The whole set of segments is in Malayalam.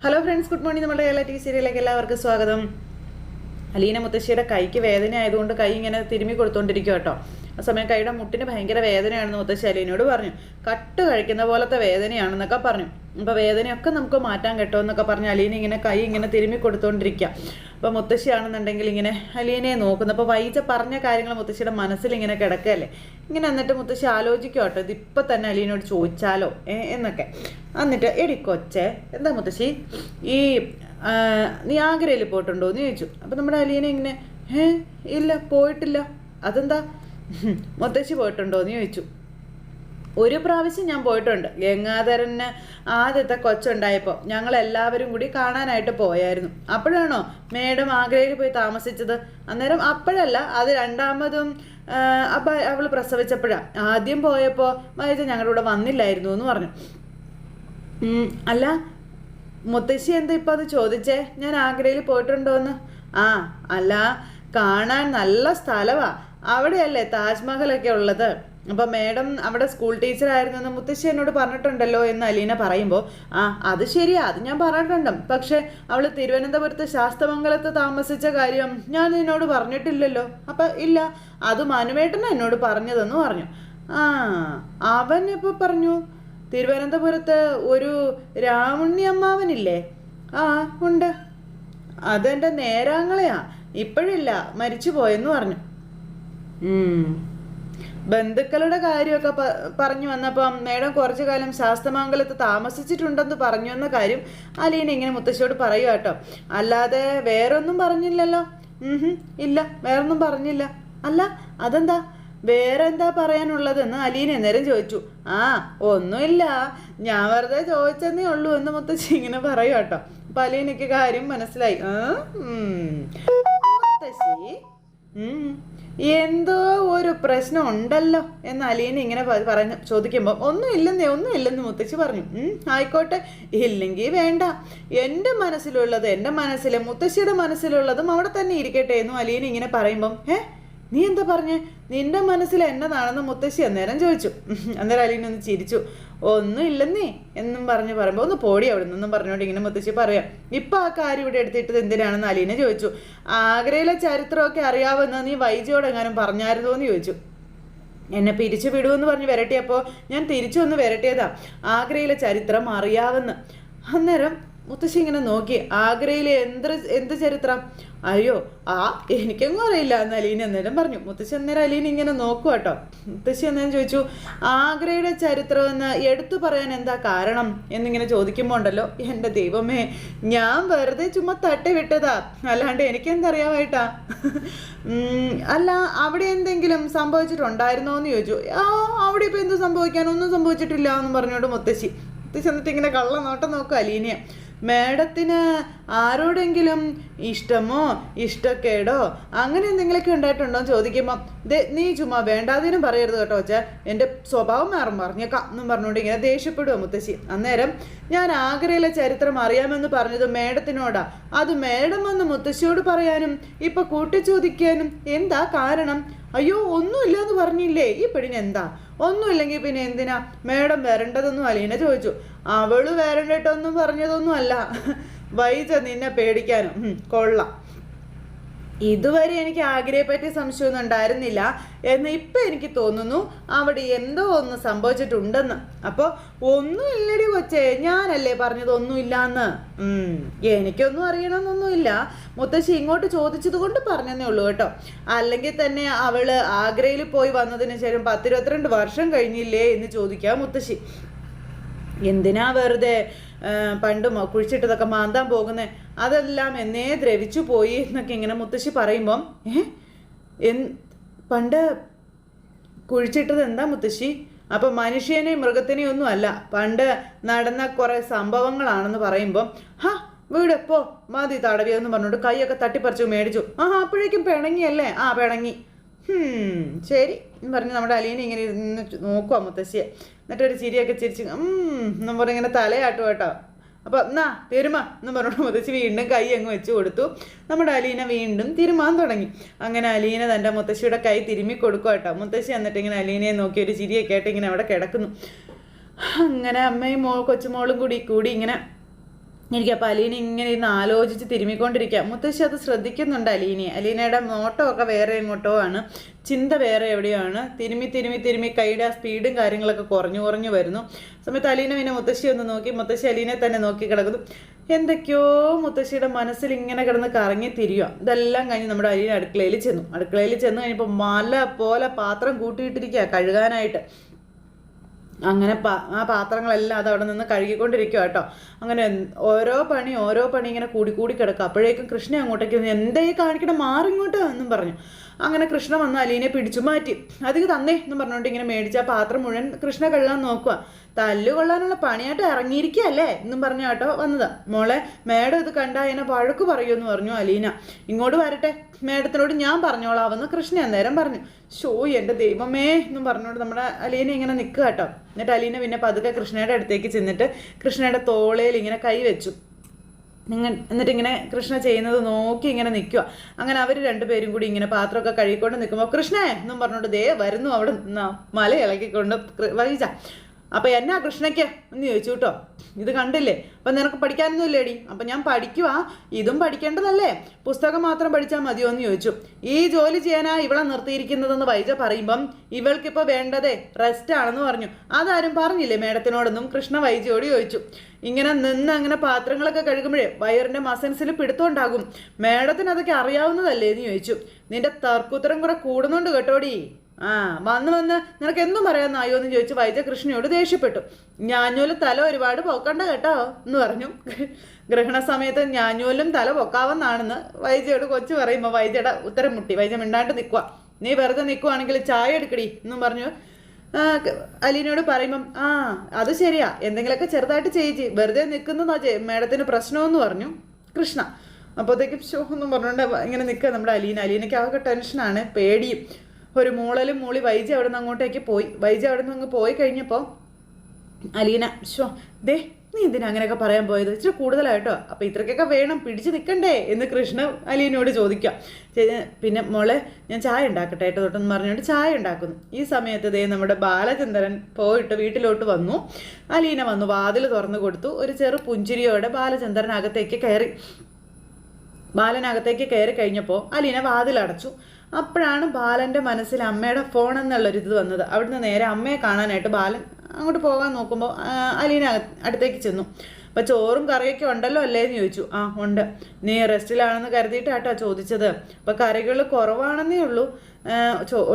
Hello friends, good morning. നമ്മുടെ റിയാലിറ്റി സീരിയലിലേക്ക് എല്ലാവർക്കും സ്വാഗതം. അലീന മുത്തശ്ശിയുടെ കൈക്ക് വേദന ആയതുകൊണ്ട് കൈ ഇങ്ങനെ തിരുമ്മി കൊടുത്തോണ്ടിരിക്കും കേട്ടോ. ആ സമയം കൈയുടെ മുട്ടിന് ഭയങ്കര വേദനയാണെന്ന് മുത്തശ്ശി അലീനയോട് പറഞ്ഞു. കട്ട് കഴിക്കുന്ന പോലത്തെ വേദനയാണെന്നൊക്കെ പറഞ്ഞു. അപ്പോൾ വേദനയൊക്കെ നമുക്ക് മാറ്റാൻ കേട്ടോ എന്നൊക്കെ പറഞ്ഞ് അലീന ഇങ്ങനെ കൈ ഇങ്ങനെ തിരുമ്മി കൊടുത്തോണ്ടിരിക്കുക. അപ്പോൾ മുത്തശ്ശിയാണെന്നുണ്ടെങ്കിൽ ഇങ്ങനെ അലീനയെ നോക്കുന്നു. അപ്പോൾ വൈജ പറഞ്ഞ കാര്യങ്ങൾ മുത്തശ്ശിയുടെ മനസ്സിൽ ഇങ്ങനെ കിടക്കുകയല്ലേ. ഇങ്ങനെ എന്നിട്ട് മുത്തശ്ശി ആലോചിക്കും കേട്ടോ, ഇതിപ്പോൾ തന്നെ അലീനയോട് ചോദിച്ചാലോ എന്നൊക്കെ. എന്നിട്ട് എടി കൊച്ചേ, എന്താ മുത്തശ്ശി ഈ നീ ആഗ്രയിൽ പോയിട്ടുണ്ടോ എന്ന് ചോദിച്ചു. അപ്പം നമ്മുടെ അലീന ഇങ്ങനെ ഇല്ല പോയിട്ടില്ല. അതെന്താ? മുത്തശ്ശി പോയിട്ടുണ്ടോ എന്ന് ചോദിച്ചു. ഒരു പ്രാവശ്യം ഞാൻ പോയിട്ടുണ്ട്. ഗംഗാധരന് ആദ്യത്തെ കൊച്ചുണ്ടായപ്പോൾ ഞങ്ങളെല്ലാവരും കൂടി കാണാനായിട്ട് പോയായിരുന്നു. അപ്പോഴാണോ മേഡം ആഗ്രയിൽ പോയി താമസിച്ചത്? അന്നേരം അപ്പോഴല്ല, അത് രണ്ടാമതും അപ്പം അവൾ പ്രസവിച്ചപ്പോഴാണ്. ആദ്യം പോയപ്പോൾ വൈജ ഞങ്ങളുടെ കൂടെ വന്നില്ലായിരുന്നു എന്ന് പറഞ്ഞു. അല്ല മുത്തശ്ശി എന്താ ഇപ്പം അത് ചോദിച്ചേ, ഞാൻ ആഗ്രയിൽ പോയിട്ടുണ്ടോയെന്ന്? അല്ല, കാണാൻ നല്ല സ്ഥലമാണ്. അവിടെയല്ലേ താജ്മഹലൊക്കെ ഉള്ളത്. അപ്പം മേഡം അവിടെ സ്കൂൾ ടീച്ചറായിരുന്നു എന്ന് മുത്തശ്ശി എന്നോട് പറഞ്ഞിട്ടുണ്ടല്ലോ എന്ന് അലീന പറയുമ്പോൾ, അത് ശരിയാ, അത് ഞാൻ പറഞ്ഞിട്ടുണ്ട്. പക്ഷെ അവൾ തിരുവനന്തപുരത്ത് ശാസ്തമംഗലത്ത് താമസിച്ച കാര്യം ഞാൻ നിന്നോട് പറഞ്ഞിട്ടില്ലല്ലോ. അപ്പം ഇല്ല, അത് മനുവേട്ടനാണ് എന്നോട് പറഞ്ഞതെന്ന് പറഞ്ഞു. അവൻ എപ്പോൾ പറഞ്ഞു? തിരുവനന്തപുരത്ത് ഒരു രാമുണ്ണിയമ്മാവനില്ലേ? ഉണ്ട്. അതെൻ്റെ നേരാങ്ങളെയാ, ഇപ്പോഴില്ല, മരിച്ചു പോയെന്ന് പറഞ്ഞു. ബന്ധുക്കളുടെ കാര്യമൊക്കെ പറഞ്ഞു വന്നപ്പം മേഡം കുറച്ചു കാലം ശാസ്തമംഗലത്ത് താമസിച്ചിട്ടുണ്ടെന്ന് പറഞ്ഞു എന്ന കാര്യം അലീന ഇങ്ങനെ മുത്തശ്ശിയോട് പറയുക കേട്ടോ. അല്ലാതെ വേറൊന്നും പറഞ്ഞില്ലല്ലോ. ഇല്ല, വേറൊന്നും പറഞ്ഞില്ല. അല്ല, അതെന്താ? വേറെ എന്താ പറയാനുള്ളതെന്ന് അലീന നേരം ചോദിച്ചു. ഒന്നുമില്ല, ഞാൻ വെറുതെ ചോദിച്ചെന്നേ ഉള്ളൂ എന്ന് മുത്തശ്ശി ഇങ്ങനെ പറയൂ കേട്ടോ. അപ്പൊ അലീനയ്ക്ക് കാര്യം മനസ്സിലായി. മുത്തശ്ശി എന്തോ ഒരു പ്രശ്നം ഉണ്ടല്ലോ എന്ന് അലീന ഇങ്ങനെ പറഞ്ഞ് ചോദിക്കുമ്പോൾ ഒന്നുമില്ലെന്ന് മുത്തശ്ശി പറഞ്ഞു. ആയിക്കോട്ടെ, ഇല്ലെങ്കിൽ വേണ്ട. എൻ്റെ മനസ്സിലുള്ളത് എൻ്റെ മനസ്സിലെ, മുത്തശ്ശിയുടെ മനസ്സിലുള്ളതും അവിടെ തന്നെ ഇരിക്കട്ടെ എന്നും അലീന ഇങ്ങനെ പറയുമ്പം നീ എന്താ പറഞ്ഞേ? നിന്റെ മനസ്സിൽ എന്നതാണെന്ന് മുത്തശ്ശി അന്നേരം ചോദിച്ചു. അന്നേരം അലീന ഒന്ന് ചിരിച്ചു. ഒന്നുമില്ലെന്നേ എന്നും പറയുമ്പോൾ ഒന്ന് പോടി അവിടെ നിന്നും പറഞ്ഞോണ്ട് ഇങ്ങനെ മുത്തശ്ശി പറയാം. ഇപ്പം ആ കാര്യം ഇവിടെ എടുത്തിട്ടത് എന്തിനാണെന്ന് അലീന ചോദിച്ചു. ആഗ്രയിലെ ചരിത്രമൊക്കെ അറിയാവുന്ന നീ വൈജയോട് എങ്ങാനും പറഞ്ഞായിരുന്നോ എന്ന് ചോദിച്ചു. എന്നെ പിരിച്ചു വിടുമെന്ന് പറഞ്ഞ് വരട്ടിയപ്പോൾ ഞാൻ തിരിച്ചു വന്ന് വരട്ടിയതാ. ആഗ്രയിലെ ചരിത്രം അറിയാവുന്ന. അന്നേരം മുത്തശ്ശി ഇങ്ങനെ നോക്കി. ആഗ്രയിലെ എന്ത് ചരിത്രം? അയ്യോ എനിക്കൊന്നും അറിയില്ല എന്ന് അലീന അന്നേരം പറഞ്ഞു. മുത്തശ്ശി അന്നേരം അലീന ഇങ്ങനെ നോക്കുക കേട്ടോ. മുത്തശ്ശി അന്നേരം ചോദിച്ചു, ആഗ്രയുടെ ചരിത്രം എന്ന് എടുത്തു പറയാൻ എന്താ കാരണം എന്നിങ്ങനെ ചോദിക്കുമ്പോൾ ഉണ്ടല്ലോ, എൻ്റെ ദൈവമേ, ഞാൻ വെറുതെ ചുമ്മാ തട്ടി വിട്ടതാ, അല്ലാണ്ട് എനിക്കെന്തറിയാമായിട്ടാ. അല്ല, അവിടെ എന്തെങ്കിലും സംഭവിച്ചിട്ടുണ്ടായിരുന്നോ എന്ന് ചോദിച്ചു. അവിടെ ഇപ്പം എന്ത് സംഭവിക്കാൻ? ഒന്നും സംഭവിച്ചിട്ടില്ല എന്ന് പറഞ്ഞോണ്ട് മുത്തശ്ശി എന്നിട്ട് ഇങ്ങനെ കള്ള നോട്ടം നോക്കുക അലീനയെ. മേഡത്തിന് ആരോടെങ്കിലും ഇഷ്ടമോ ഇഷ്ടക്കേടോ അങ്ങനെ എന്തെങ്കിലുമൊക്കെ ഉണ്ടായിട്ടുണ്ടോ എന്ന് ചോദിക്കുമ്പോൾ നീ ചുമ്മാ വേണ്ടാതിനും പറയരുത് കേട്ടോ വെച്ചാൽ എൻ്റെ സ്വഭാവം മാറും പറഞ്ഞേക്കാം എന്നും പറഞ്ഞുകൊണ്ട് ഇങ്ങനെ ദേഷ്യപ്പെടുക മുത്തശ്ശി. അന്നേരം ഞാൻ ആഗ്രയിലെ ചരിത്രം അറിയാമെന്ന് പറഞ്ഞത് മേഡത്തിനോടാ. അത് മേഡം വന്ന് മുത്തശ്ശിയോട് പറയാനും ഇപ്പൊ കൂട്ടിച്ചോദിക്കാനും എന്താ കാരണം? അയ്യോ ഒന്നുമില്ല എന്ന് പറഞ്ഞില്ലേ, ഈ പെണ്ണിനെന്താ? ഒന്നുമില്ലെങ്കിൽ പിന്നെ എന്തിനാ മേഡം വരേണ്ടതെന്നും അലീന ചോദിച്ചു. അവള് വരണ്ടിട്ടൊന്നും പറഞ്ഞതൊന്നും അല്ല, വൈജ നിന്നെ പേടിക്കാനും. കൊള്ളാം, ഇതുവരെ എനിക്ക് ആഗ്രഹയെപ്പറ്റി സംശയമൊന്നും ഉണ്ടായിരുന്നില്ല എന്ന് ഇപ്പം എനിക്ക് തോന്നുന്നു. അവിടെ എന്തോ ഒന്ന് സംഭവിച്ചിട്ടുണ്ടെന്ന്. അപ്പോൾ ഒന്നുമില്ലടി കൊച്ചേ, ഞാനല്ലേ പറഞ്ഞത് ഒന്നുമില്ലാന്ന്. എനിക്കൊന്നും അറിയണമെന്നൊന്നുമില്ല. മുത്തശ്ശി ഇങ്ങോട്ട് ചോദിച്ചത് കൊണ്ട് പറഞ്ഞതേ ഉള്ളൂ കേട്ടോ. അല്ലെങ്കിൽ തന്നെ അവള് ആഗ്രയിൽ പോയി വന്നതിന് ശേഷം 10-22 വർഷം കഴിഞ്ഞില്ലേ എന്ന് ചോദിക്കാം മുത്തശ്ശി. എന്തിനാ വെറുതെ പണ്ട് കുഴിച്ചിട്ടതൊക്കെ മാന്താൻ പോകുന്നത്? അതെല്ലാം എന്നേ ദ്രവിച്ചു പോയി എന്നൊക്കെ ഇങ്ങനെ മുത്തശ്ശി പറയുമ്പം പണ്ട് കുഴിച്ചിട്ടത് എന്താ മുത്തശ്ശി? അപ്പം മനുഷ്യനെയും മൃഗത്തിനെയും ഒന്നും അല്ല, പണ്ട് നടന്ന കുറേ സംഭവങ്ങളാണെന്ന് പറയുമ്പം വീടെപ്പോ മതി തടവിയെന്ന് പറഞ്ഞോണ്ട് കൈയൊക്കെ തട്ടിപ്പറിച്ചു മേടിച്ചു. അപ്പോഴേക്കും പിണങ്ങിയല്ലേ? പിണങ്ങി. ശരി എന്ന് പറഞ്ഞ് നമ്മുടെ അലീന ഇങ്ങനെ ഇരുന്ന് നോക്കുക മുത്തശ്ശിയെ. എന്നിട്ടൊരു ചിരിയൊക്കെ ചിരിച്ച് എന്നും പറഞ്ഞ് ഇങ്ങനെ തലയാട്ടും കേട്ടോ. അപ്പം എന്നാ തിരുമ എന്ന് പറഞ്ഞോണ്ട് മുത്തശ്ശി വീണ്ടും കൈ അങ്ങ് വെച്ച് കൊടുത്തു. നമ്മുടെ അലീന വീണ്ടും തിരുമാൻ തുടങ്ങി. അങ്ങനെ അലീന തൻ്റെ മുത്തശ്ശിയുടെ കൈ തിരുമ്മി കൊടുക്കുക കേട്ടോ. മുത്തശ്ശി എന്നിട്ട് ഇങ്ങനെ അലീനയെ നോക്കി ഒരു ചിരിയൊക്കെ ആയിട്ട് ഇങ്ങനെ അവിടെ കിടക്കുന്നു. അങ്ങനെ അമ്മയും കൊച്ചുമോളും കൂടി ഇങ്ങനെ എനിക്കപ്പോൾ അലീന ഇങ്ങനെ ഇരുന്ന് ആലോചിച്ച് തിരുമ്മിക്കൊണ്ടിരിക്കുക. മുത്തശ്ശി അത് ശ്രദ്ധിക്കുന്നുണ്ട് അലീനയുടെ നോട്ടമൊക്കെ വേറെ എങ്ങോട്ടോ ആണ്, ചിന്ത വേറെ എവിടെയോ ആണ്. തിരുമ്മി കൈയുടെ ആ സ്പീഡും കാര്യങ്ങളൊക്കെ കുറഞ്ഞു വരുന്നു. സമയത്ത് അലീന പിന്നെ മുത്തശ്ശി ഒന്ന് നോക്കി, മുത്തശ്ശി അലീനെ തന്നെ നോക്കി കിടക്കുന്നു. എന്തൊക്കെയോ മുത്തശ്ശിയുടെ മനസ്സിൽ ഇങ്ങനെ കിടന്ന് കറങ്ങി തിരിയുക. ഇതെല്ലാം കഴിഞ്ഞ് നമ്മുടെ അലീന അടുക്കളയിൽ ചെന്ന് കഴിഞ്ഞപ്പോൾ മല പോലെ പാത്രം കൂട്ടിയിട്ടിരിക്കുക കഴുകാനായിട്ട്. അങ്ങനെ ആ പാത്രങ്ങളെല്ലാം അത് അവിടെ നിന്ന് കഴുകിക്കൊണ്ടിരിക്കുക കേട്ടോ. അങ്ങനെ ഓരോ പണി ഇങ്ങനെ കൂടി കിടക്കുക. അപ്പോഴേക്കും കൃഷ്ണ അങ്ങോട്ടേക്ക് എന്തായി കാണിക്കണം, മാറിങ്ങോട്ടോ എന്നും പറഞ്ഞു. അങ്ങനെ കൃഷ്ണ വന്ന് അലീനെ പിടിച്ചു മാറ്റി. അതിന് തന്നേ എന്നും പറഞ്ഞുകൊണ്ട് ഇങ്ങനെ മേടിച്ച ആ പാത്രം മുഴുവൻ കൃഷ്ണ കഴുകാൻ നോക്കുക. തല്ലുകൊള്ളാനുള്ള പണിയായിട്ട് ഇറങ്ങിയിരിക്കുകയല്ലേ എന്നും പറഞ്ഞു കേട്ടോ വന്നത്. മോളെ, മേഡം ഇത് കണ്ടാ എന്നെ വഴക്ക് പറയുമെന്ന് പറഞ്ഞു അലീന. ഇങ്ങോട്ട് വരട്ടെ, മേഡത്തിനോട് ഞാൻ പറഞ്ഞോളാവെന്ന് കൃഷ്ണ അന്നേരം പറഞ്ഞു. ഷോ എൻ്റെ ദൈവമേ എന്നും പറഞ്ഞുകൊണ്ട് നമ്മുടെ അലീന ഇങ്ങനെ നിൽക്കുക കേട്ടോ. എന്നിട്ട് അലീന പിന്നെ പതുക്കെ കൃഷ്ണയുടെ അടുത്തേക്ക് ചെന്നിട്ട് കൃഷ്ണയുടെ തോളയിൽ ഇങ്ങനെ കൈ വെച്ചു. എന്നിട്ട് ഇങ്ങനെ കൃഷ്ണ ചെയ്യുന്നത് നോക്കി ഇങ്ങനെ നിൽക്കുക. അങ്ങനെ അവർ രണ്ടുപേരും കൂടി ഇങ്ങനെ പാത്രമൊക്കെ കഴുകിക്കൊണ്ട് നിൽക്കുമ്പോൾ കൃഷ്ണേ എന്നും പറഞ്ഞുകൊണ്ട് ദേ വരുന്നു അവിടെ മല ഇളക്കിക്കൊണ്ട് വൈജ. അപ്പം എന്നാ കൃഷ്ണയ്ക്ക് എന്ന് ചോദിച്ചു കേട്ടോ. ഇത് കണ്ടില്ലേ, അപ്പം നിനക്ക് പഠിക്കാനൊന്നും ഇല്ലേടി? അപ്പം ഞാൻ പഠിക്കുവാ, ഇതും പഠിക്കേണ്ടതല്ലേ, പുസ്തകം മാത്രം പഠിച്ചാൽ മതിയോ എന്ന് ചോദിച്ചു. ഈ ജോലി ചെയ്യാനാ ഇവളെ നിർത്തിയിരിക്കുന്നതെന്ന് വൈജ പറയുമ്പം ഇവൾക്കിപ്പോൾ വേണ്ടതേ റെസ്റ്റ് ആണെന്ന് പറഞ്ഞു. അതാരും പറഞ്ഞില്ലേ മേഡത്തിനോടൊന്നും കൃഷ്ണ വൈജയോട് ചോദിച്ചു. ഇങ്ങനെ നിന്ന് അങ്ങനെ പാത്രങ്ങളൊക്കെ കഴുകുമ്പോഴേ വയറിൻ്റെ മസൻസിൽ പിടുത്തമുണ്ടാകും. മേഡത്തിന് അതൊക്കെ അറിയാവുന്നതല്ലേ എന്ന് ചോദിച്ചു. നിന്റെ തർക്കുത്തരം കൂടെ കൂടുന്നുണ്ട് കേട്ടോടി. വന്ന് നിനക്ക് എന്തും പറയാമെന്നായോ എന്ന് ചോദിച്ചു വൈജ കൃഷ്ണയോട് ദേഷ്യപ്പെട്ടു. ഞാഞ്ഞൂലും തല ഒരുപാട് പൊക്കണ്ട കേട്ടോ എന്ന് പറഞ്ഞു. ഗ്രഹണ സമയത്ത് ഞാഞ്ഞൂലും തല പൊക്കാവുന്നാണെന്ന് വൈജയോട് കൊച്ചു പറയുമ്പോൾ വൈജയുടെ ഉത്തരം മുട്ടി. വൈജ മിണ്ടാണ്ട് നിൽക്കുക. നീ വെറുതെ നിൽക്കുവാണെങ്കിൽ ചായ എടുക്കടി എന്നും പറഞ്ഞു അലീനയോട് പറയുമ്പം അത് ശരിയാ, എന്തെങ്കിലുമൊക്കെ ചെറുതായിട്ട് ചെയ്യിച്ച് വെറുതെ നിൽക്കുന്നതാ മേഡത്തിന് പ്രശ്നമെന്ന് പറഞ്ഞു കൃഷ്ണ. അപ്പോഴത്തേക്കും ഷോ എന്നും പറഞ്ഞുകൊണ്ട് ഇങ്ങനെ നിൽക്കുക നമ്മുടെ അലീനയ്ക്ക് ആകെ ടെൻഷനാണ്, പേടിയും. ഒരു മൂളി വൈജ അവിടെ നിന്ന് അങ്ങോട്ടേക്ക് പോയി. വൈജ അവിടെ നിന്ന് അങ്ങ് പോയി കഴിഞ്ഞപ്പോൾ അലീന ദേ നീ എന്തിനാ അങ്ങനെയൊക്കെ പറയാൻ പോയത്, ഇച്ചിരി കൂടുതലായിട്ടോ, അപ്പം ഇത്രയ്ക്കൊക്കെ വേണം, പിടിച്ച് നിൽക്കണ്ടേ എന്ന് കൃഷ്ണ അലീനയോട് ചോദിക്കാം. പിന്നെ മോളെ ഞാൻ ചായ ഉണ്ടാക്കട്ടെ ഏട്ടോ തൊട്ടെന്ന് പറഞ്ഞുകൊണ്ട് ചായ ഉണ്ടാക്കുന്നു. ഈ സമയത്ത് ദേ നമ്മുടെ ബാലചന്ദ്രൻ പോയിട്ട് വീട്ടിലോട്ട് വന്നു. അലീന വന്നു വാതിൽ തുറന്നു കൊടുത്തു. ഒരു ചെറു പുഞ്ചിരിയോടെ ബാലചന്ദ്രൻ ബാലനകത്തേക്ക് കയറി കഴിഞ്ഞപ്പോൾ അലീന വാതിലടച്ചു. അപ്പോഴാണ് ബാലൻ്റെ മനസ്സിൽ അമ്മയുടെ ഫോൺ എന്നുള്ളൊരിത് വന്നത്. അവിടുന്ന് നേരെ അമ്മയെ കാണാനായിട്ട് ബാലൻ അങ്ങോട്ട് പോകാൻ നോക്കുമ്പോൾ അലീന അടുത്തേക്ക് ചെന്നു. അപ്പോൾ ചോറും കറിയൊക്കെ ഉണ്ടല്ലോ അല്ലേ എന്ന് ചോദിച്ചു. ഉണ്ട്. നീ റെസ്റ്റിലാണെന്ന് കരുതിയിട്ടാട്ടോ ചോദിച്ചത്. അപ്പോൾ കറികൾ കുറവാണെന്നേ ഉള്ളൂ,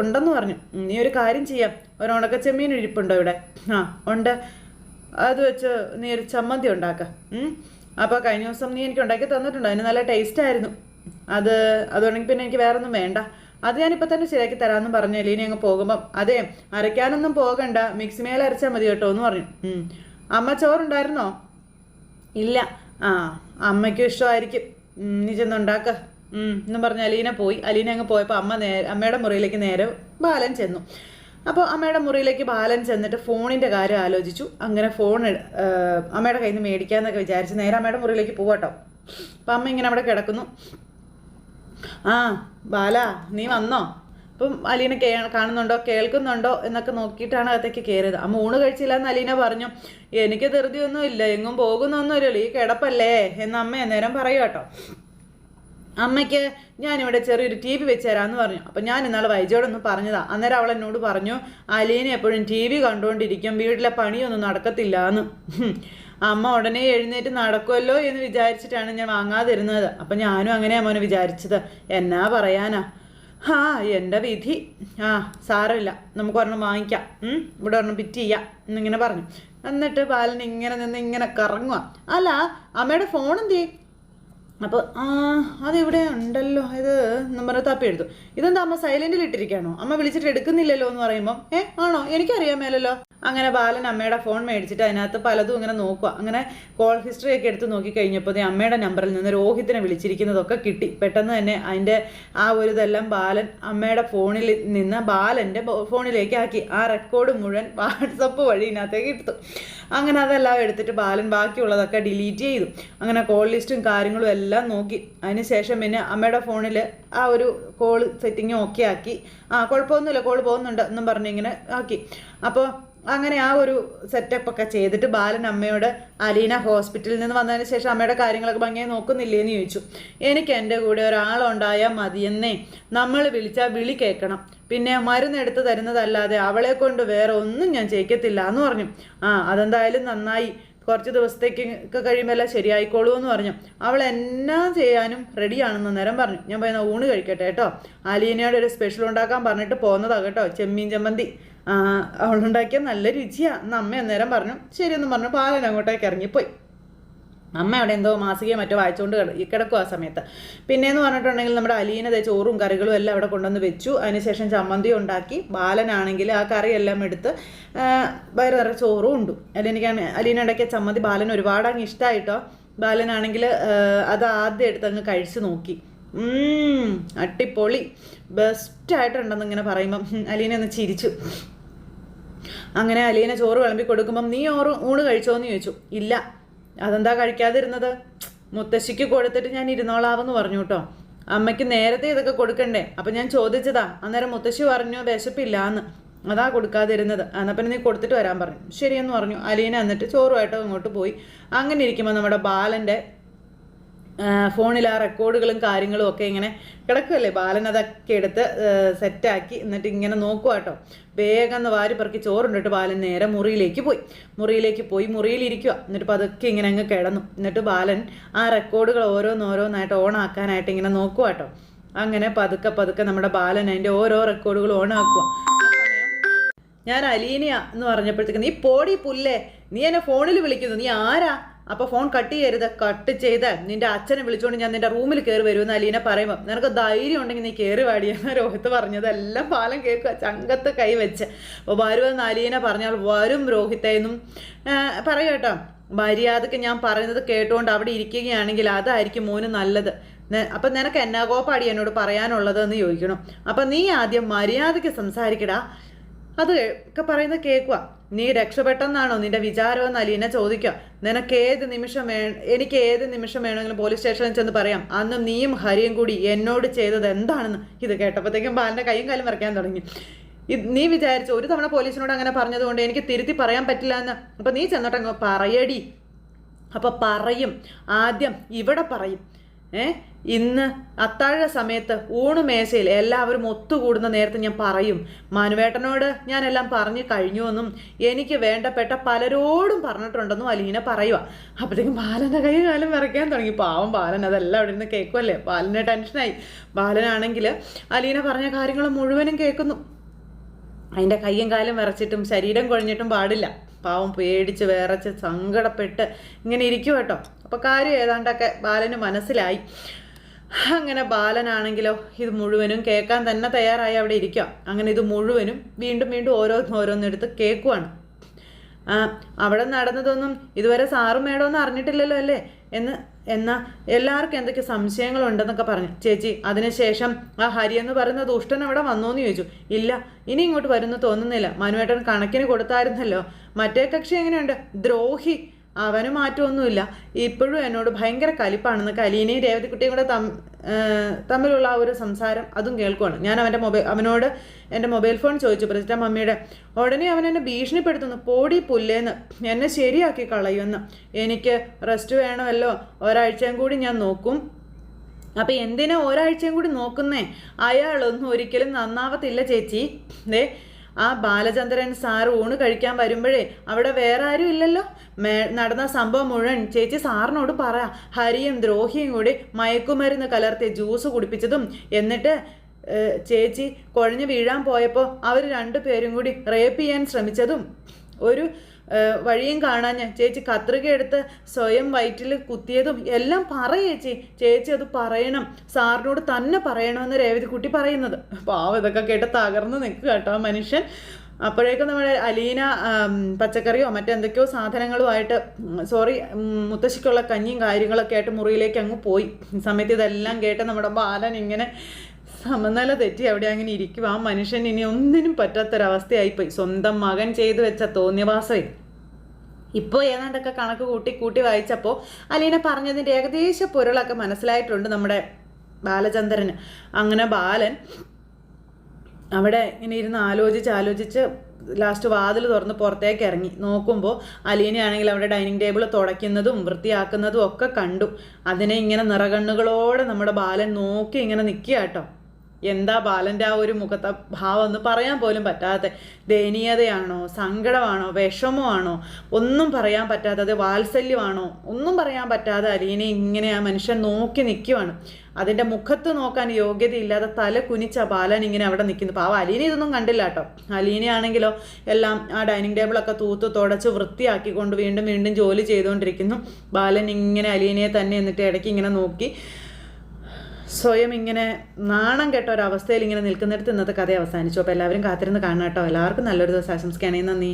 ഉണ്ടെന്ന് പറഞ്ഞു. നീ ഒരു കാര്യം ചെയ്യാം, ഒരു ഉണക്കച്ചെമ്മീൻ ഇരിപ്പുണ്ടോ ഇവിടെ? ഉണ്ട്. അത് വെച്ച് നീ ഒരു ചമ്മന്തി ഉണ്ടാക്കുക. അപ്പോൾ കഴിഞ്ഞ ദിവസം നീ എനിക്ക് ഉണ്ടാക്കി തന്നിട്ടുണ്ട്, അതിന് നല്ല ടേസ്റ്റായിരുന്നു. അതുകൊണ്ടെങ്കിൽ പിന്നെ എനിക്ക് വേറെ ഒന്നും വേണ്ട, അത് ഞാനിപ്പോൾ തന്നെ ശരിയാക്കി തരാമെന്ന് പറഞ്ഞു. അലീന അങ്ങ് പോകുമ്പം അതെ അരയ്ക്കാനൊന്നും പോകണ്ട, മിക്സി മേലെ അരച്ചാൽ മതി കേട്ടോ എന്ന് പറഞ്ഞു. അമ്മ ചോറുണ്ടായിരുന്നോ? ഇല്ല. അമ്മയ്ക്കും ഇഷ്ടമായിരിക്കും, നീ ചെന്നുണ്ടാക്ക എന്നും പറഞ്ഞ് അലീന പോയി. അലീന അങ്ങ് പോയപ്പോൾ അമ്മയുടെ മുറിയിലേക്ക് നേരെ ബാലൻ ചെന്നു. അപ്പോൾ അമ്മയുടെ മുറിയിലേക്ക് ബാലൻ ചെന്നിട്ട് ഫോണിൻ്റെ കാര്യം ആലോചിച്ചു. അങ്ങനെ ഫോൺ അമ്മയുടെ കയ്യിൽ നിന്ന് മേടിക്കാമെന്നൊക്കെ വിചാരിച്ച് നേരെ അമ്മയുടെ മുറിയിലേക്ക് പോവാട്ടോ. അപ്പം അമ്മ ഇങ്ങനെ അവിടെ കിടക്കുന്നു. ബാല നീ വന്നോ? അപ്പം അലീന കാണുന്നുണ്ടോ കേൾക്കുന്നുണ്ടോ എന്നൊക്കെ നോക്കിയിട്ടാണ് അകത്തേക്ക് കയറിയത്. അമ്മ ഊണ് കഴിച്ചില്ല എന്ന് അലീന പറഞ്ഞു. എനിക്ക് ധൃതിയൊന്നും ഇല്ല, എങ്ങും പോകുന്നൊന്നുമില്ലല്ലോ, ഈ കിടപ്പല്ലേ എന്ന് അമ്മ അന്നേരം പറയും കേട്ടോ. അമ്മയ്ക്ക് ഞാനിവിടെ ചെറിയൊരു TV വെച്ച് തരാമെന്ന് പറഞ്ഞു. അപ്പം ഞാൻ ഇന്നാൾ വൈജയോടൊന്ന് പറഞ്ഞതാ. അന്നേരം അവൾ എന്നോട് പറഞ്ഞു അലീന എപ്പോഴും TV കണ്ടുകൊണ്ടിരിക്കും, വീട്ടിലെ പണിയൊന്നും നടക്കത്തില്ല എന്ന്. അമ്മ ഉടനെ എഴുന്നേറ്റ് നടക്കുമല്ലോ എന്ന് വിചാരിച്ചിട്ടാണ് ഞാൻ വാങ്ങാതിരുന്നത്. അപ്പം ഞാനും അങ്ങനെയാ മോനെ വിചാരിച്ചത്, എന്നാ പറയാനാ. എൻ്റെ വിധി. സാരമില്ല, നമുക്ക് ഒരെണ്ണം വാങ്ങിക്കാം, ഇവിടെ ഒരെണ്ണം പിറ്റ് ചെയ്യാം എന്നിങ്ങനെ പറഞ്ഞു. എന്നിട്ട് ബാലൻ ഇങ്ങനെ നിന്ന് ഇങ്ങനെ കറങ്ങുക. അല്ല അമ്മയുടെ ഫോൺ എന്ത് ചെയ്യും? അപ്പോൾ അതിവിടെ ഉണ്ടല്ലോ, ഇത് നമ്പർ തപ്പി എടുത്തു. ഇതെന്താ അമ്മ സൈലൻറ്റിൽ ഇട്ടിരിക്കുകയാണോ? അമ്മ വിളിച്ചിട്ട് എടുക്കുന്നില്ലല്ലോ എന്ന് പറയുമ്പോൾ ആണോ, എനിക്കറിയാൻ മേലല്ലോ. അങ്ങനെ ബാലൻ അമ്മയുടെ ഫോൺ മേടിച്ചിട്ട് അതിനകത്ത് പലതും ഇങ്ങനെ നോക്കുക. അങ്ങനെ കോൾ ഹിസ്റ്ററി ഒക്കെ എടുത്ത് നോക്കിക്കഴിഞ്ഞപ്പോൾ അമ്മയുടെ നമ്പറിൽ നിന്ന് രോഹിത്തിനെ വിളിച്ചിരിക്കുന്നതൊക്കെ കിട്ടി. പെട്ടെന്ന് തന്നെ അതിൻ്റെ ഇതെല്ലാം ബാലൻ അമ്മയുടെ ഫോണിൽ നിന്ന് ബാലൻ്റെ ഫോണിലേക്ക് ആക്കി. ആ റെക്കോർഡ് മുഴുവൻ വാട്സപ്പ് വഴി ഇതിനകത്തേക്ക് എടുത്തു. അങ്ങനെ അതെല്ലാം എടുത്തിട്ട് ബാലൻ ബാക്കിയുള്ളതൊക്കെ ഡിലീറ്റ് ചെയ്തു. അങ്ങനെ കോൾ ലിസ്റ്റും കാര്യങ്ങളും എല്ലാം നോക്കി. അതിന് ശേഷം പിന്നെ അമ്മയുടെ ഫോണിൽ ആ ഒരു കോൾ സെറ്റിങ്ങും ഒക്കെ ആക്കി. കുഴപ്പമൊന്നുമില്ല, കോൾ പോകുന്നുണ്ട് എന്നും പറഞ്ഞിങ്ങനെ ആക്കി. അപ്പോൾ അങ്ങനെ ആ ഒരു സെറ്റപ്പൊക്കെ ചെയ്തിട്ട് ബാലൻ അമ്മയോട് അലീന ഹോസ്പിറ്റലിൽ നിന്ന് വന്നതിന് ശേഷം അമ്മയുടെ കാര്യങ്ങളൊക്കെ ഭംഗിയായി നോക്കുന്നില്ലേന്ന് ചോദിച്ചു. എനിക്ക് എൻ്റെ കൂടെ ഒരാളുണ്ടായാൽ മതിയെന്നേ, നമ്മൾ വിളിച്ചാൽ വിളി കേൾക്കണം, പിന്നെ മരുന്നെടുത്ത് തരുന്നതല്ലാതെ അവളെ കൊണ്ട് വേറെ ഒന്നും ഞാൻ ചെയ്യിക്കത്തില്ല എന്ന് പറഞ്ഞു. അതെന്തായാലും നന്നായി, കുറച്ച് ദിവസത്തേക്ക് കഴിയുമ്പോൾ എല്ലാം ശരിയായിക്കോളൂ എന്ന് പറഞ്ഞു. അവൾ എന്നാ ചെയ്യാനും റെഡിയാണെന്ന് നേരം പറഞ്ഞു. ഞാൻ പറയുന്ന ഊണ് കഴിക്കട്ടെ കേട്ടോ, അലീനയുടെ ഒരു സ്പെഷ്യൽ ഉണ്ടാക്കാൻ പറഞ്ഞിട്ട് പോകുന്നതാണ് കേട്ടോ, ചെമ്മീൻ ചമ്മന്തി. അവളുണ്ടാക്കിയാൽ നല്ല രുചിയാണ് എന്ന് അമ്മ അന്നേരം പറഞ്ഞു. ശരിയെന്ന് പറഞ്ഞു ബാലൻ അങ്ങോട്ടേക്ക് ഇറങ്ങിപ്പോയി. അമ്മ അവിടെ എന്തോ മാസികയോ മറ്റോ വായിച്ചുകൊണ്ട് കിടക്കും ആ സമയത്ത്. പിന്നെയെന്ന് പറഞ്ഞിട്ടുണ്ടെങ്കിൽ നമ്മുടെ അലീന ചോറും കറികളും എല്ലാം അവിടെ കൊണ്ടുവന്ന് വെച്ചു. അതിനുശേഷം ചമ്മന്തി ഉണ്ടാക്കി. ബാലനാണെങ്കിൽ ആ കറിയെല്ലാം എടുത്ത് വേറെ വേറെ ചോറും ഉണ്ട്. അലീന ഉണ്ടാക്കിയ ചമ്മന്തി ബാലൻ ഒരുപാട് അങ്ങ് ഇഷ്ടമായിട്ടോ. ബാലനാണെങ്കിൽ അത് ആദ്യം എടുത്ത് അങ്ങ് കഴിച്ചു നോക്കി. അട്ടിപ്പൊളി, ബെസ്റ്റായിട്ടുണ്ടെന്ന് ഇങ്ങനെ പറയുമ്പം അലീന ഒന്ന് ചിരിച്ചു. അങ്ങനെ അലീന ചോറ് വിളമ്പി കൊടുക്കുമ്പം നീ ഊണ് കഴിച്ചോന്ന് ചോദിച്ചു. ഇല്ല. അതെന്താ കഴിക്കാതിരുന്നത്? മുത്തശ്ശിക്ക് കൊടുത്തിട്ട് ഞാൻ ഇരുന്നോളാവെന്ന് പറഞ്ഞു കേട്ടോ. അമ്മയ്ക്ക് നേരത്തെ ഇതൊക്കെ കൊടുക്കണ്ടേ? അപ്പം ഞാൻ ചോദിച്ചതാ. അന്നേരം മുത്തശ്ശി പറഞ്ഞു വിശപ്പില്ല എന്ന്, അതാ കൊടുക്കാതിരുന്നത്. എന്നാൽ പിന്നെ നീ കൊടുത്തിട്ട് വരാൻ പറഞ്ഞു. ശരിയെന്ന് പറഞ്ഞു. അലീന എന്നിട്ട് ചോറുമായിട്ട് അങ്ങോട്ട് പോയി. അങ്ങനെ ഇരിക്കുമ്പോൾ നമ്മുടെ ബാലൻ്റെ ഫോണിൽ ആ റെക്കോർഡുകളും കാര്യങ്ങളും ഒക്കെ ഇങ്ങനെ കിടക്കുമല്ലേ. ബാലൻ അതൊക്കെ എടുത്ത് സെറ്റാക്കി എന്നിട്ട് ഇങ്ങനെ നോക്കുക കേട്ടോ. വേഗം ഒന്ന് വാരി പറക്കി ചോറുണ്ടിട്ട് ബാലൻ നേരെ മുറിയിലേക്ക് പോയി മുറിയിലിരിക്കുക. എന്നിട്ട് പതുക്കെ ഇങ്ങനെ അങ്ങ് കിടന്നു. എന്നിട്ട് ബാലൻ ആ റെക്കോർഡുകൾ ഓരോന്നായിട്ട് ഓണാക്കാനായിട്ട് ഇങ്ങനെ നോക്കുക കേട്ടോ. അങ്ങനെ പതുക്കെ നമ്മുടെ ബാലൻ അതിൻ്റെ ഓരോ റെക്കോർഡുകൾ ഓണാക്കുക. ഞാൻ അലീനയാ എന്ന് പറഞ്ഞപ്പോഴത്തേക്ക് നീ പോടി പുല്ലേ, നീ എന്നെ ഫോണിൽ വിളിക്കുന്നു, നീ ആരാ? അപ്പോൾ ഫോൺ കട്ട് ചെയ്യരുത്, കട്ട് ചെയ്ത് നിന്റെ അച്ഛനെ വിളിച്ചുകൊണ്ട് ഞാൻ നിന്റെ റൂമിൽ കയറി വരുമെന്ന് അലീന പറയുമ്പോൾ നിനക്ക് ധൈര്യം ഉണ്ടെങ്കിൽ നീ കയറി വാടിയെന്ന് രോഹിത്ത് പറഞ്ഞതെല്ലാം ബാലൻ കേൾക്കുക ചങ്കത്ത് കൈവച്ച്. അപ്പോൾ വരുമെന്ന് അലീന പറഞ്ഞാൽ വരും രോഹിത്തേന്നും പറയും കേട്ടോ. മര്യാദക്ക് ഞാൻ പറയുന്നത് കേട്ടുകൊണ്ട് അവിടെ ഇരിക്കുകയാണെങ്കിൽ അതായിരിക്കും മോന് നല്ലത്. അപ്പം നിനക്ക് എന്നാ കോപ്പാടി എന്നോട് പറയാനുള്ളത് എന്ന് ചോദിക്കണം. അപ്പം നീ ആദ്യം മര്യാദയ്ക്ക് സംസാരിക്കടാ. അത് ഒക്കെ പറയുന്നത് കേൾക്കുക. നീ രക്ഷപ്പെട്ടെന്നാണോ നിന്റെ വിചാരമെന്ന് അലീന ചോദിക്കുക. നിനക്ക് എനിക്ക് ഏത് നിമിഷം വേണമെങ്കിലും പോലീസ് സ്റ്റേഷനിൽ ചെന്ന് പറയാം. അന്ന് നീയും ഹരിയും കൂടി എന്നോട് ചെയ്തത് എന്താണെന്ന്. ഇത് കേട്ടപ്പോഴത്തേക്കും ബാലൻ്റെ കൈയും കാലും വരയ്ക്കാൻ തുടങ്ങി. നീ വിചാരിച്ചു ഒരു തവണ പോലീസിനോട് അങ്ങനെ പറഞ്ഞതുകൊണ്ട് എനിക്ക് തിരുത്തി പറയാൻ പറ്റില്ല എന്ന്. അപ്പം നീ ചെന്നിട്ടങ്ങ് പറയടി. അപ്പം പറയും, ആദ്യം ഇവിടെ പറയും. ഇന്ന് അത്താഴ സമയത്ത് ഊണുമേശയിൽ എല്ലാവരും ഒത്തുകൂടുന്ന നേരത്തെ ഞാൻ പറയും, മനുവേട്ടനോട് ഞാനെല്ലാം പറഞ്ഞു കഴിഞ്ഞുവെന്നും എനിക്ക് വേണ്ടപ്പെട്ട പലരോടും പറഞ്ഞിട്ടുണ്ടെന്നും അലീന പറയുക. അപ്പോഴത്തേക്കും ബാലൻ്റെ കൈ കാലം വിറയ്ക്കാൻ തുടങ്ങി. പാവം ബാലൻ അതെല്ലാം അവിടെ നിന്ന് കേൾക്കുമല്ലേ. ബാലന് ടെൻഷനായി. ബാലനാണെങ്കിൽ അലീന പറഞ്ഞ കാര്യങ്ങൾ മുഴുവനും കേൾക്കുന്നു. അതിൻ്റെ കയ്യും കാലും വിറച്ചിട്ടും ശരീരം കുഴഞ്ഞിട്ടും പാടില്ല. പാവം പേടിച്ച് വിറച്ച് സങ്കടപ്പെട്ട് ഇങ്ങനെ ഇരിക്കും കേട്ടോ. അപ്പോൾ കാര്യം ഏതാണ്ടൊക്കെ ബാലന് മനസ്സിലായി. അങ്ങനെ ബാലനാണെങ്കിലോ ഇത് മുഴുവനും കേൾക്കാൻ തന്നെ തയ്യാറായി അവിടെ ഇരിക്കുക. അങ്ങനെ ഇത് മുഴുവനും വീണ്ടും ഓരോന്നെടുത്ത് കേൾക്കുവാണ്. അവിടെ നടന്നതൊന്നും ഇതുവരെ സാറും മേഡമൊന്നും അറിഞ്ഞിട്ടില്ലല്ലോ അല്ലേ എന്നാൽ എല്ലാവർക്കും എന്തൊക്കെ സംശയങ്ങളുണ്ടെന്നൊക്കെ പറഞ്ഞു. ചേച്ചി അതിനുശേഷം ആ ഹരി എന്ന് പറയുന്ന ദുഷ്ടൻ അവിടെ വന്നോന്ന് ചോദിച്ചു. ഇല്ല, ഇനി ഇങ്ങോട്ട് വരുന്നു തോന്നുന്നില്ല. മനുവേട്ടൻ കണക്കിന് കൊടുത്തായിരുന്നല്ലോ. മറ്റേ കക്ഷി എങ്ങനെയുണ്ട്? ദ്രോഹി. അവന് മാറ്റമൊന്നുമില്ല. ഇപ്പോഴും എന്നോട് ഭയങ്കര കലിപ്പാണെന്നൊക്കെ അലീനയും രേവതിക്കുട്ടിയും കൂടെ തമ്മിലുള്ള ആ ഒരു സംസാരം അതും കേൾക്കുവാണ്. ഞാൻ അവനോട് എൻ്റെ മൊബൈൽ ഫോൺ ചോദിച്ചു, പ്രസിഡ മമ്മിയുടെ. ഉടനെ അവൻ എന്നെ ഭീഷണിപ്പെടുത്തുന്നു, പോടി പുല്ലേന്ന്, എന്നെ ശരിയാക്കി കളയുമെന്ന്. എനിക്ക് റെസ്റ്റ് വേണമല്ലോ, ഒരാഴ്ചയും കൂടി ഞാൻ നോക്കും. അപ്പം എന്തിനാ ഒരാഴ്ചയും കൂടി നോക്കുന്നേ? അയാളൊന്നും ഒരിക്കലും നന്നാവത്തില്ല ചേച്ചി. ആ ബാലചന്ദ്രൻ സാർ ഊണ് കഴിക്കാൻ വരുമ്പോഴേ അവിടെ വേറെ ആരും ഇല്ലല്ലോ. നടന്ന സംഭവം മുഴുവൻ ചേച്ചി സാറിനോട് പറ. ഹരിയും ദ്രോഹിയും കൂടി മയക്കുമരുന്ന് കലർത്തി ജ്യൂസ് കുടിപ്പിച്ചതും എന്നിട്ട് ചേച്ചി കുഴഞ്ഞു വീഴാൻ പോയപ്പോൾ അവർ രണ്ടുപേരും കൂടി റേപ്പ് ചെയ്യാൻ ശ്രമിച്ചതും ഒരു വഴിയും കാണാൻ ചേച്ചി കത്രിക എടുത്ത് സ്വയം വയറ്റിൽ കുത്തിയതും എല്ലാം ചേച്ചി അത് പറയണം, സാറിനോട് തന്നെ പറയണമെന്ന് രേവതിക്കുട്ടി പറയുന്നത്. പാവം ഇതൊക്കെ കേട്ട് തകർന്ന് നിൽക്കുക കേട്ടോ മനുഷ്യൻ. അപ്പോഴേക്കും നമ്മുടെ അലീന പച്ചക്കറിയോ മറ്റെന്തൊക്കെയോ സാധനങ്ങളുമായിട്ട് മുത്തശ്ശിക്കുള്ള കഞ്ഞിയും കാര്യങ്ങളൊക്കെ ആയിട്ട് മുറിയിലേക്ക് അങ്ങ് പോയി. സമയത്ത് ഇതെല്ലാം കേട്ട് നമ്മുടെ ബാലൻ ഇങ്ങനെ സമനില തെറ്റി അവിടെ അങ്ങനെ ഇരിക്കും. ആ മനുഷ്യൻ ഇനി ഒന്നിനും പറ്റാത്തൊരവസ്ഥയായിപ്പോയി. സ്വന്തം മകൻ ചെയ്തു വെച്ച തോന്നിയവാസമേ. ഇപ്പോൾ ഏതാണ്ടൊക്കെ കണക്ക് കൂട്ടി വായിച്ചപ്പോൾ അലീന പറഞ്ഞതിൻ്റെ ഏകദേശ പൊരുളൊക്കെ മനസ്സിലായിട്ടുണ്ട് നമ്മുടെ ബാലചന്ദ്രന്. അങ്ങനെ ബാലൻ അവിടെ ഇങ്ങനെ ഇരുന്ന് ആലോചിച്ച് ലാസ്റ്റ് വാതിൽ തുറന്ന് പുറത്തേക്ക് ഇറങ്ങി നോക്കുമ്പോൾ അലീനയാണെങ്കിൽ അവിടെ ഡൈനിങ് ടേബിൾ തുടയ്ക്കുന്നതും വൃത്തിയാക്കുന്നതും ഒക്കെ കണ്ടു. അതിനെ ഇങ്ങനെ നിറകണ്ണുകളോടെ നമ്മുടെ ബാലൻ നോക്കി ഇങ്ങനെ നിൽക്കുക കേട്ടോ. എന്താ ബാലൻ്റെ ആ ഒരു മുഖത്തെ ഭാവം ഒന്ന് പറയാൻ പോലും പറ്റാത്ത ദയനീയതയാണോ, സങ്കടമാണോ, വിഷമമാണോ, ഒന്നും പറയാൻ പറ്റാത്തത്, വാത്സല്യമാണോ, ഒന്നും പറയാൻ പറ്റാതെ അലീനെ ഇങ്ങനെ ആ മനുഷ്യൻ നോക്കി നിൽക്കുവാണ്. അതിൻ്റെ മുഖത്ത് നോക്കാൻ യോഗ്യതയില്ലാതെ തല കുനിച്ച ബാലൻ ഇങ്ങനെ അവിടെ നിൽക്കുന്നു. പാവം അലീന ഇതൊന്നും കണ്ടില്ല കേട്ടോ. അലീനയാണെങ്കിലോ എല്ലാം ആ ഡൈനിങ് ടേബിളൊക്കെ തൂത്ത് തുടച്ച് വൃത്തിയാക്കിക്കൊണ്ട് വീണ്ടും വീണ്ടും ജോലി ചെയ്തുകൊണ്ടിരിക്കുന്നു. ബാലൻ ഇങ്ങനെ അലീനയെ തന്നെ എന്നിട്ട് ഇടയ്ക്ക് ഇങ്ങനെ നോക്കി സ്വയം ഇങ്ങനെ നാണം കെട്ട ഒരവസ്ഥയിൽ ഇങ്ങനെ നിൽക്കുന്നിടത്ത് ഇന്നത്തെ കഥ അവസാനിച്ചു. അപ്പോൾ എല്ലാവരും കാത്തിരുന്ന് കാണാം കേട്ടോ. എല്ലാവർക്കും നല്ലൊരു ദിവസം ആശംസിക്കുകയാണെങ്കിൽ നന്ദി.